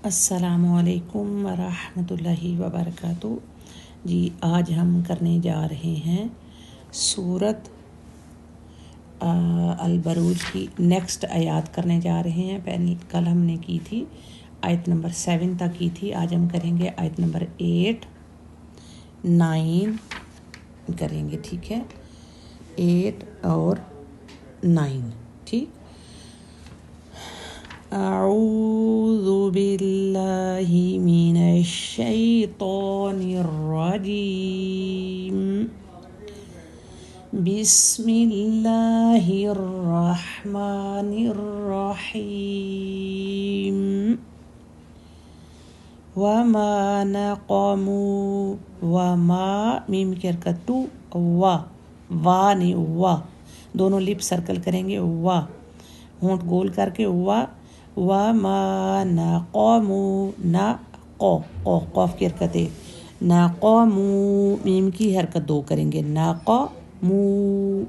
السلام علیکم ورحمۃ اللہ وبرکاتہ۔ جی آج ہم کرنے جا رہے ہیں سورت البروج کی نیکسٹ آیات کرنے جا رہے ہیں۔ پہلے کل ہم نے کی تھی آیت نمبر 7 تک کی تھی، آج ہم کریں گے آیت نمبر 8 9 کریں گے، ٹھیک ہے، 8 اور 9، ٹھیک۔ اعوذ باللہ من الشیطان الرجیم، بسم اللہ الرحمن الرحیم۔ وما نقموا، وما میم کی حرکت تو، وا نہیں وا، دونوں لپ سرکل کریں گے، وا ہونٹ گول کر کے، وما نقموا، نا قوف کی حرکت ہے، نقموا میم کی حرکت دو کریں گے، نقموا،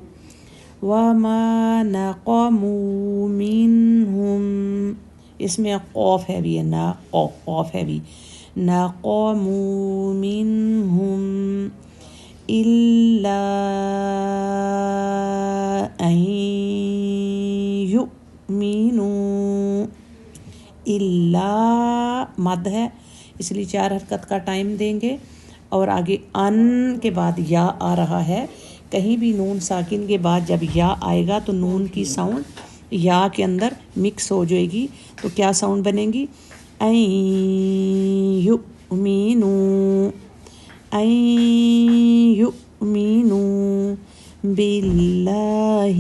وما نقموا منہم، اس میں قوف ہے بھی ہے، قوف ہے بھی، نقموا منہم الا ان یؤمنوا، الا مد ہے اس لیے 4 حرکت کا ٹائم دیں گے، اور آگے ان کے بعد یا آ رہا ہے، کہیں بھی نون ساکن کے بعد جب یا آئے گا تو نون کی ساؤنڈ یا کے اندر مکس ہو جائے گی، تو کیا ساؤنڈ بنے گی، این یؤمنوا، این یؤمنوا باللہ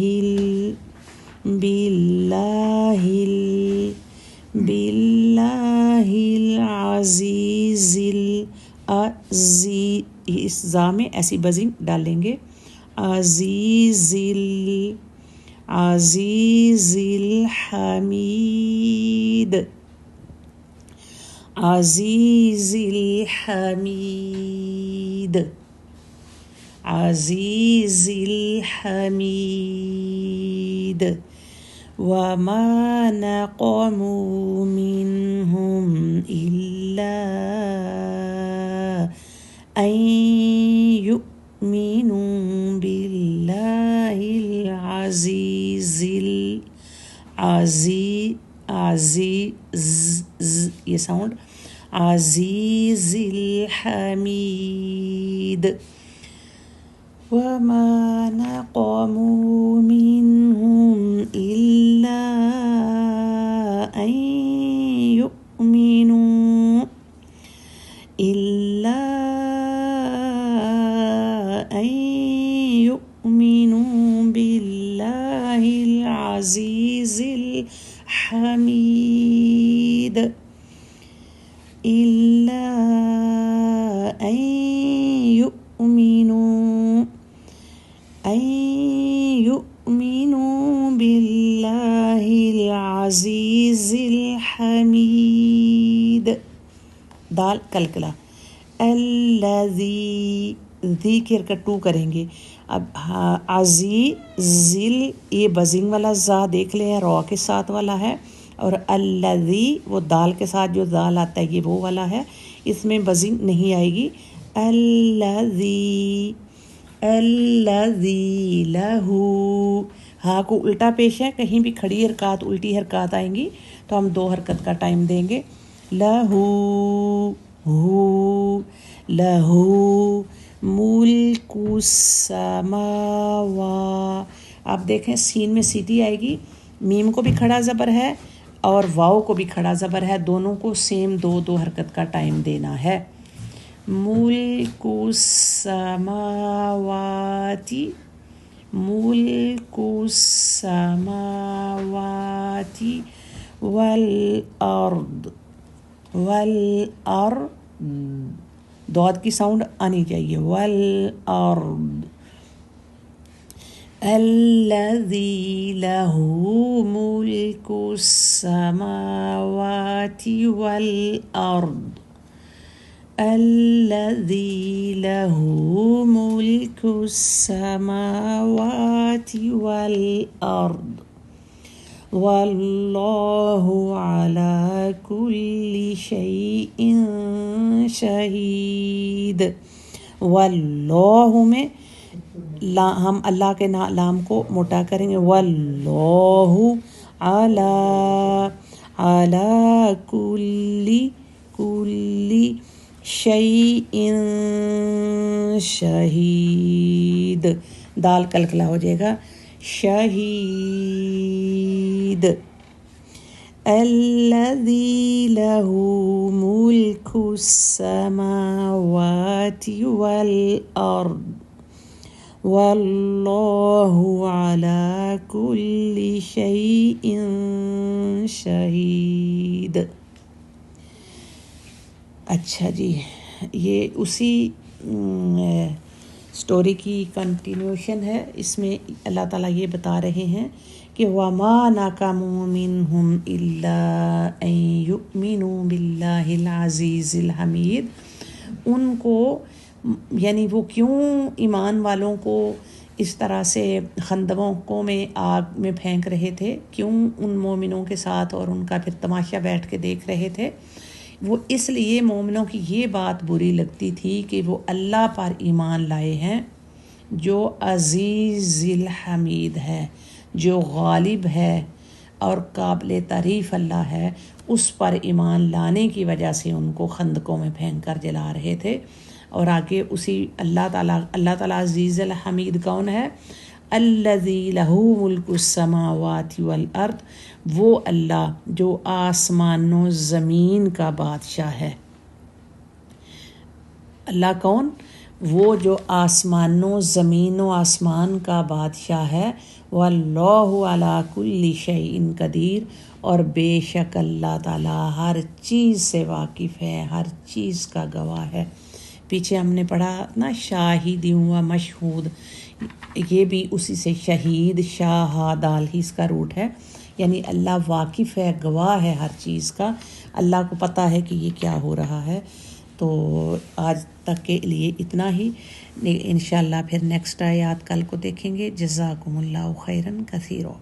العزیز اس زا میں ایسی بزنگ ڈالیں گے، عزیز الحمید، عزیز الحمید، عزیز الحمید۔ وما نقموا منہم الا ان یؤمنوا باللہ العزیز یہ ساؤنڈ، عزیز الحمید۔ وما نقموا منہم الا ان یؤمنوا باللہ العزیز الحمید، الا ان یؤمنوا باللہ العزیز الحمید۔ دال کلکلا، الذی، ذی کی حرکت 2 کریں گے، اب عزیزل یہ بزنگ والا زا دیکھ لیں، رو کے ساتھ والا ہے، اور الذی وہ دال کے ساتھ جو دال آتا ہے یہ وہ والا ہے، اس میں بزنگ نہیں آئے گی، الذی لہو، ہاں کو الٹا پیش ہے، کہیں بھی کھڑی حرکات الٹی حرکات آئیں گی تو ہم 2 حرکت کا ٹائم دیں گے، لہو ملک السماوات، آپ دیکھیں سین میں سیٹی آئے گی، میم کو بھی کھڑا زبر ہے اور واؤ کو بھی کھڑا زبر ہے، دونوں کو سیم 2 حرکت کا ٹائم دینا ہے، ملک السماوات، ملک السماوات والارض، دود کی ساؤنڈ آنی چاہیے، والارض، الذی لہ ملک السماوات والارض، الذی لہ ملک السماوات والارض، واللہ علی کل شیء شہید. واللہ میں ہم اللہ کے لام کو موٹا کریں گے. واللہ علی کل شیء شہید. دال کلکلا ہو جائے گا شہید. الذی لہ ملک السماوات والارض واللہ علی کل شیء شہید. اچھا جی، یہ اسی سٹوری کی کنٹینیوشن ہے. اس میں اللہ تعالیٰ یہ بتا رہے ہیں کہ وَمَا نَقَمُوا مِنْهُمْ إِلَّا أَن يُؤْمِنُوا بِاللَّهِ الْعَزِيزِ الْحَمِيدِ. ان کو یعنی وہ کیوں ایمان والوں کو اس طرح سے خندقوں میں آگ میں پھینک رہے تھے، کیوں ان مومنوں کے ساتھ اور ان کا پھر تماشا بیٹھ کے دیکھ رہے تھے؟ وہ اس لیے مومنوں کی یہ بات بری لگتی تھی کہ وہ اللہ پر ایمان لائے ہیں جو عزیز الحمید ہے، جو غالب ہے اور قابل تعریف اللہ ہے. اس پر ایمان لانے کی وجہ سے ان کو خندقوں میں پھینک کر جلا رہے تھے. اور آگے اسی اللہ تعالیٰ عزیز الحمید کون ہے؟ الذی لہ ملک السماوات والارض، وہ اللہ جو آسمان و زمین کا بادشاہ ہے. اللہ کون؟ وہ جو آسمان و زمین و آسمان کا بادشاہ ہے. واللہ علی کل شیء قدیر، اور بے شک اللہ تعالیٰ ہر چیز سے واقف ہے، ہر چیز کا گواہ ہے. پیچھے ہم نے پڑھا نا شاہد و مشہود، یہ بھی اسی سے شہید، شاہ دال ہی اس کا روٹ ہے. یعنی اللہ واقف ہے، گواہ ہے ہر چیز کا، اللہ کو پتہ ہے کہ یہ کیا ہو رہا ہے. تو آج تک کے لیے اتنا ہی، انشاءاللہ پھر نیکسٹ آیات کل کو دیکھیں گے. جزاکم اللہ خیراً کثیرا.